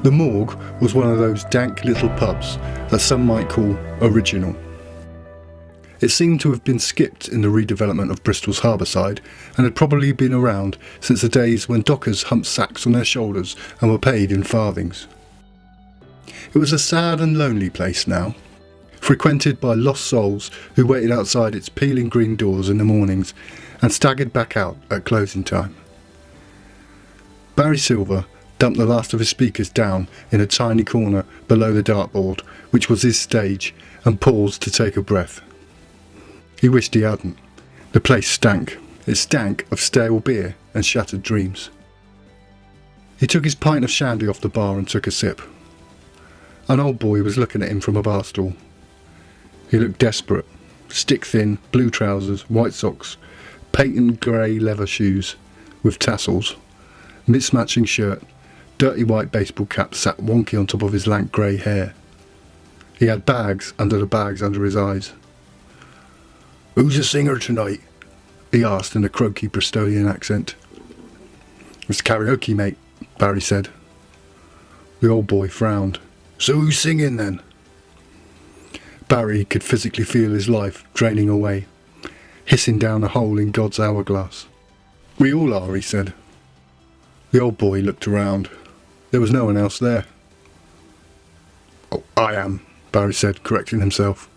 The Morgue was one of those dank little pubs that some might call original. It seemed to have been skipped in the redevelopment of Bristol's harbour side and had probably been around since the days when dockers humped sacks on their shoulders and were paid in farthings. It was a sad and lonely place now, frequented by lost souls who waited outside its peeling green doors in the mornings and staggered back out at closing time. Barry Silver dumped the last of his speakers down in a tiny corner below the dartboard, which was his stage, and paused to take a breath. He wished he hadn't. The place stank. It stank of stale beer and shattered dreams. He took his pint of shandy off the bar and took a sip. An old boy was looking at him from a bar stool. He looked desperate. Stick-thin, blue trousers, white socks, patent grey leather shoes with tassels, mismatching shirt, dirty white baseball cap sat wonky on top of his lank grey hair. He had bags under his eyes. "Who's a singer tonight?" he asked in a croaky Bristolian accent. "It's karaoke, mate," Barry said. The old boy frowned. "So who's singing then?" Barry could physically feel his life draining away, hissing down a hole in God's hourglass. "We all are," he said. The old boy looked around. There was no one else there. "Oh, I am," Barry said, correcting himself.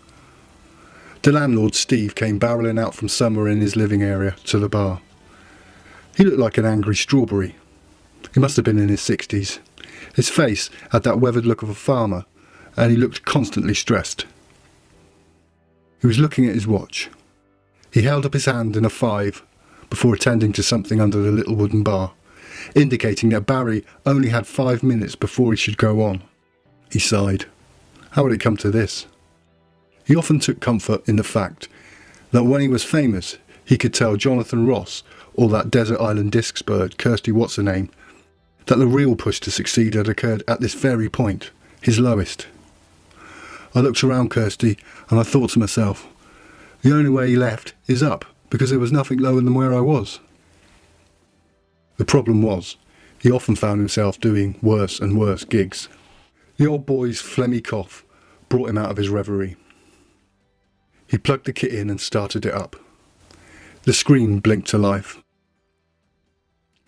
The landlord, Steve, came barrelling out from somewhere in his living area to the bar. He looked like an angry strawberry. He must have been in his 60s. His face had that weathered look of a farmer, and he looked constantly stressed. He was looking at his watch. He held up his hand in a 5 before attending to something under the little wooden bar, indicating that Barry only had 5 minutes before he should go on. He sighed. How had it come to this? He often took comfort in the fact that when he was famous, he could tell Jonathan Ross or that desert island discs bird, Kirsty What's-her-name, that the real push to succeed had occurred at this very point, his lowest. I looked around Kirsty and I thought to myself, the only way left is up, because there was nothing lower than where I was. The problem was, he often found himself doing worse and worse gigs. The old boy's phlegmy cough brought him out of his reverie. He plugged the kit in and started it up. The screen blinked to life.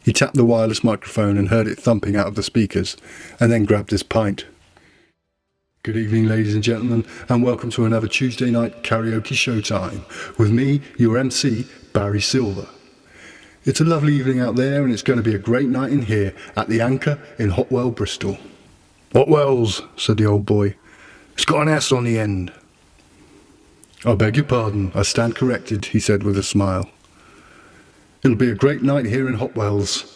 He tapped the wireless microphone and heard it thumping out of the speakers, and then grabbed his pint. Good evening, ladies and gentlemen, and welcome to another Tuesday night karaoke showtime, with me, your MC, Barry Silver. It's a lovely evening out there, and it's going to be a great night in here at the Anchor in Hotwell, Bristol. "Hotwells," said the old boy. "It's got an S on the end." "I beg your pardon, I stand corrected," he said with a smile. "It'll be a great night here in Hotwells.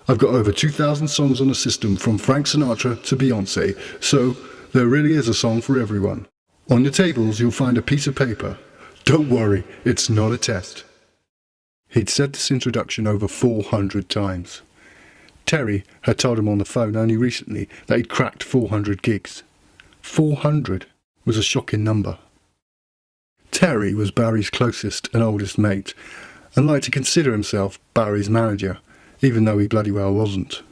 I've got over 2,000 songs on the system, from Frank Sinatra to Beyonce, so there really is a song for everyone. On your tables you'll find a piece of paper. Don't worry, it's not a test." He'd said this introduction over 400 times. Terry had told him on the phone only recently that he'd cracked 400 gigs. 400 was a shocking number. Terry was Barry's closest and oldest mate, and liked to consider himself Barry's manager, even though he bloody well wasn't.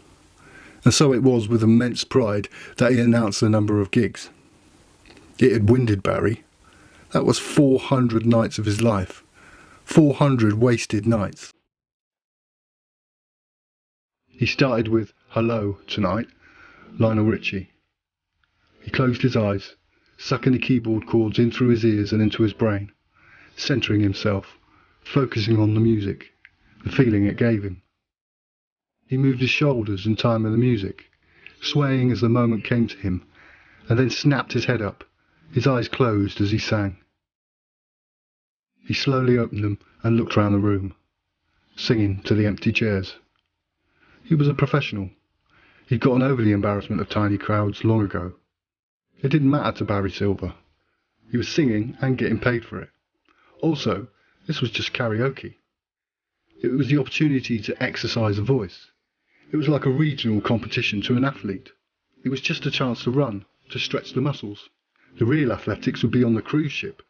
And so it was with immense pride that he announced the number of gigs. It had winded Barry. That was 400 nights of his life. 400 wasted nights. He started with "Hello, Tonight," Lionel Richie. He closed his eyes, sucking the keyboard chords in through his ears and into his brain, centering himself, focusing on the music, the feeling it gave him. He moved his shoulders in time with the music, swaying as the moment came to him, and then snapped his head up, his eyes closed as he sang. He slowly opened them and looked round the room, singing to the empty chairs. He was a professional. He'd gotten over the embarrassment of tiny crowds long ago. It didn't matter to Barry Silver. He was singing and getting paid for it. Also, this was just karaoke. It was the opportunity to exercise a voice. It was like a regional competition to an athlete. It was just a chance to run, to stretch the muscles. The real athletics would be on the cruise ship.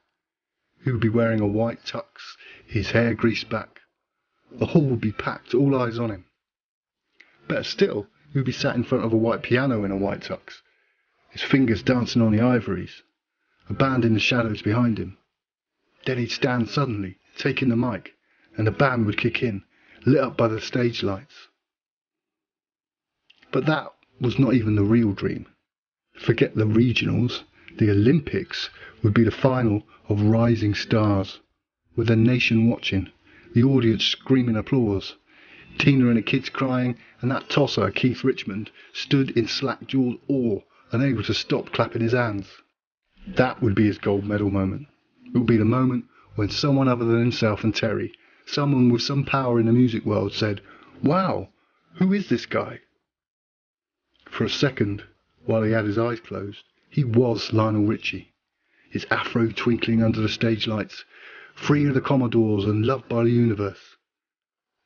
He would be wearing a white tux, his hair greased back. The hall would be packed, all eyes on him. Better still, He would be sat in front of a white piano in a white tux, his fingers dancing on the ivories, a band in the shadows behind him. Then he'd stand suddenly, taking the mic, and the band would kick in, lit up by the stage lights. But that was not even the real dream. Forget the regionals, the Olympics would be the final of rising stars, with the nation watching, the audience screaming applause, Tina and the kids crying, and that tosser, Keith Richmond, stood in slack-jawed awe, unable to stop clapping his hands. That would be his gold medal moment. It would be the moment when someone other than himself and Terry, someone with some power in the music world, said, "Wow, who is this guy?" For a second, while he had his eyes closed, he was Lionel Richie, his afro twinkling under the stage lights, free of the Commodores and loved by the universe.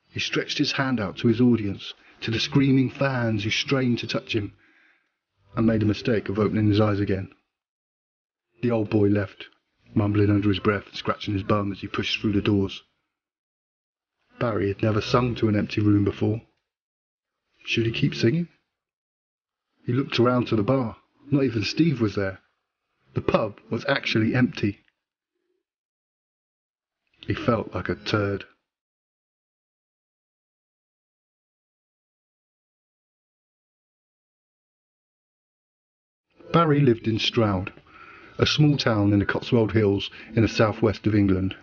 He stretched his hand out to his audience, to the screaming fans who strained to touch him, and made a mistake of opening his eyes again. The old boy left, mumbling under his breath and scratching his bum as he pushed through the doors. Barry had never sung to an empty room before. Should he keep singing? He looked around to the bar. Not even Steve was there. The pub was actually empty. He felt like a turd. Barry lived in Stroud, a small town in the Cotswold Hills in the southwest of England.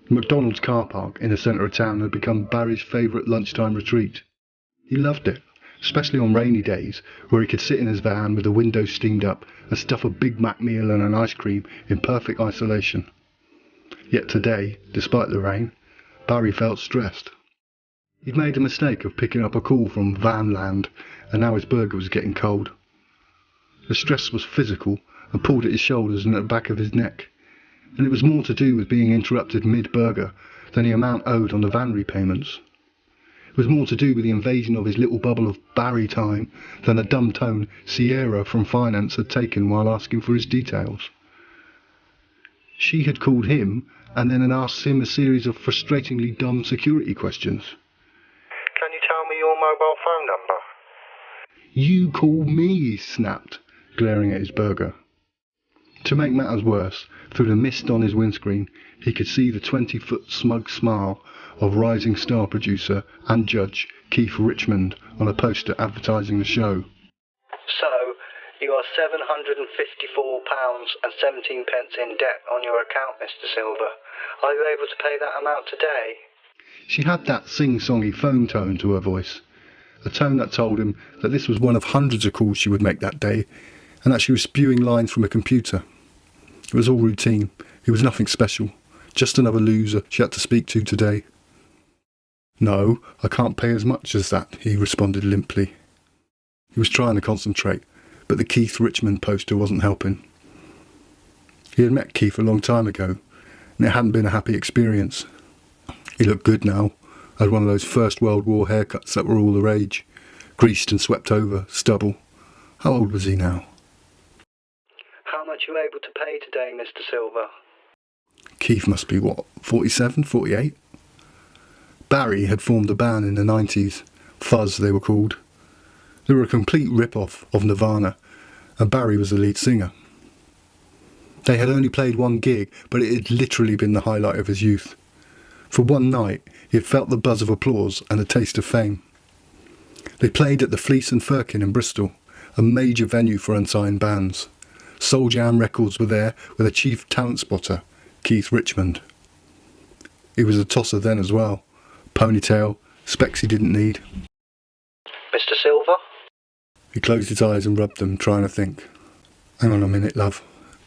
The McDonald's car park in the centre of town had become Barry's favourite lunchtime retreat. He loved it, especially on rainy days, where he could sit in his van with the windows steamed up and stuff a Big Mac meal and an ice cream in perfect isolation. Yet today, despite the rain, Barry felt stressed. He'd made the mistake of picking up a call from Vanland, and now his burger was getting cold. The stress was physical and pulled at his shoulders and at the back of his neck, and it was more to do with being interrupted mid-burger than the amount owed on the van repayments. It was more to do with the invasion of his little bubble of Barry time than the dumb tone Sierra from finance had taken while asking for his details. She had called him and then had asked him a series of frustratingly dumb security questions. "Can you tell me your mobile phone number?" "You call me," he snapped, glaring at his burger. To make matters worse, through the mist on his windscreen, he could see the 20-foot smug smile of rising star producer and judge Keith Richmond on a poster advertising the show. "So, you are £754.17 in debt on your account, Mr. Silver. Are you able to pay that amount today?" She had that sing-songy phone tone to her voice, a tone that told him that this was one of hundreds of calls she would make that day, and that she was spewing lines from a computer. It was all routine. It was nothing special. Just another loser she had to speak to today. "No, I can't pay as much as that," he responded limply. He was trying to concentrate, but the Keith Richmond poster wasn't helping. He had met Keith a long time ago, and it hadn't been a happy experience. He looked good now, had one of those First World War haircuts that were all the rage, greased and swept over, stubble. How old was he now? "How much are you able to pay today, Mr. Silver?" Keith must be, 47, 48? Barry had formed a band in the 90s, Fuzz they were called. They were a complete rip-off of Nirvana, and Barry was the lead singer. They had only played one gig, but it had literally been the highlight of his youth. For one night, he had felt the buzz of applause and a taste of fame. They played at the Fleece and Firkin in Bristol, a major venue for unsigned bands. Soul Jam Records were there with a chief talent spotter, Keith Richmond. He was a tosser then as well. Ponytail, specs he didn't need. "Mr. Silver?" He closed his eyes and rubbed them, trying to think. "Hang on a minute, love,"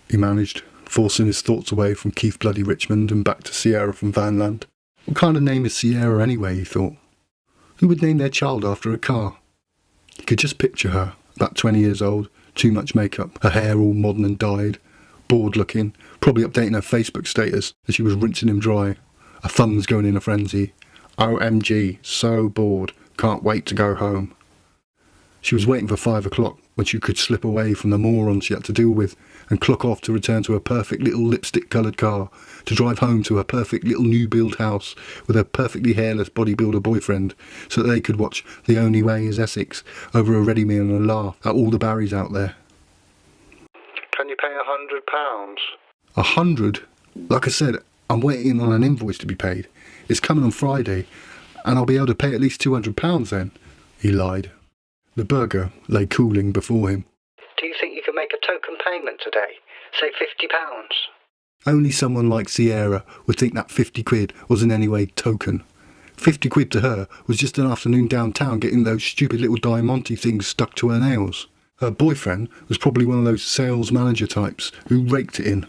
he managed, forcing his thoughts away from Keith bloody Richmond and back to Sierra from Vanland. What kind of name is Sierra anyway, he thought. Who would name their child after a car? He could just picture her, about 20 years old, too much makeup, her hair all modern and dyed, bored looking, probably updating her Facebook status as she was rinsing him dry. Her thumbs going in a frenzy. OMG, so bored, can't wait to go home. She was waiting for 5 o'clock when she could slip away from the morons she had to deal with and clock off to return to her perfect little lipstick-coloured car, to drive home to her perfect little new-build house with her perfectly hairless bodybuilder boyfriend so that they could watch The Only Way is Essex over a ready meal and laugh at all the Barrys out there. Can you pay £100? 100? Like I said, I'm waiting on an invoice to be paid. It's coming on Friday, and I'll be able to pay at least £200 then. He lied. The burger lay cooling before him. Do you think you can make a token payment today? Say £50? Only someone like Sierra would think that 50 quid was in any way token. 50 quid to her was just an afternoon downtown getting those stupid little Diamante things stuck to her nails. Her boyfriend was probably one of those sales manager types who raked it in.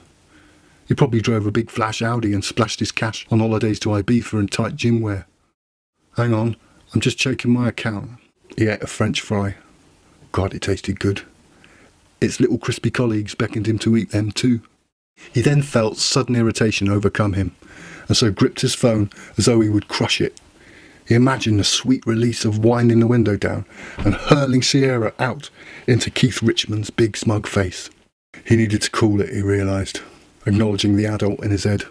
He probably drove a big flash Audi and splashed his cash on holidays to Ibiza and tight gym wear. Hang on, I'm just checking my account. He ate a French fry. God, it tasted good. Its little crispy colleagues beckoned him to eat them too. He then felt sudden irritation overcome him, and so gripped his phone as though he would crush it. He imagined the sweet release of winding the window down and hurling Sierra out into Keith Richmond's big smug face. He needed to cool it, he realised, acknowledging the adult in his head.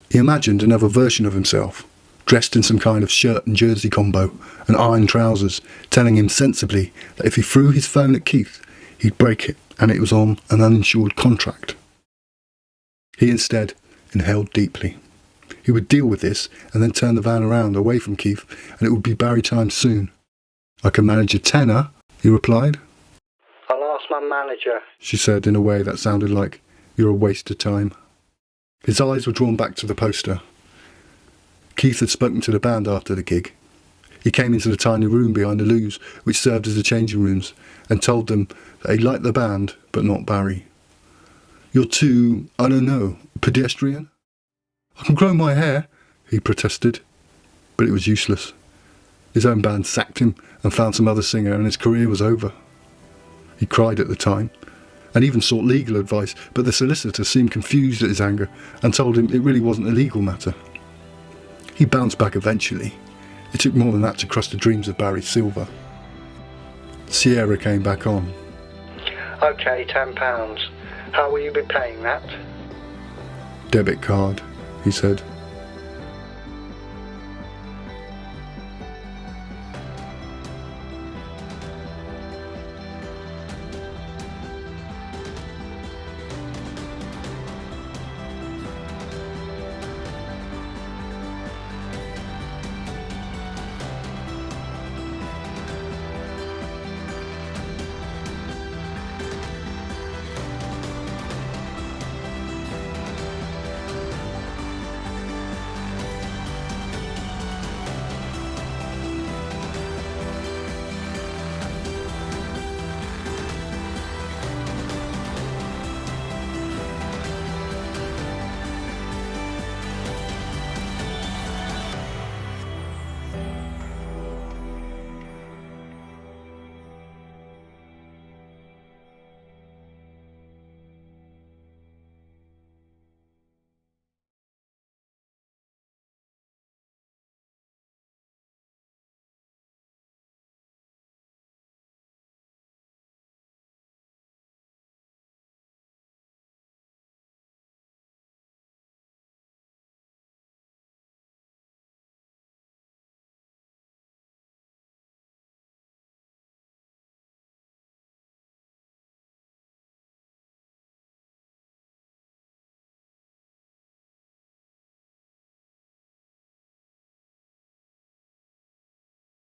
He imagined another version of himself, dressed in some kind of shirt and jersey combo and iron trousers, telling him sensibly that if he threw his phone at Keith, he'd break it, and it was on an uninsured contract. He instead inhaled deeply. He would deal with this and then turn the van around away from Keith, and it would be Barry time soon. I can manage a tenner, he replied. I'll ask my manager, she said in a way that sounded like, you're a waste of time. His eyes were drawn back to the poster. Keith had spoken to the band after the gig. He came into the tiny room behind the loos, which served as the changing rooms, and told them that he liked the band, but not Barry. You're too, I don't know, pedestrian? I can grow my hair, he protested, but it was useless. His own band sacked him and found some other singer, and his career was over. He cried at the time, and even sought legal advice, but the solicitor seemed confused at his anger and told him it really wasn't a legal matter. He bounced back eventually. It took more than that to crush the dreams of Barry Silver. Sierra came back on. OK, £10. How will you be paying that? Debit card, he said.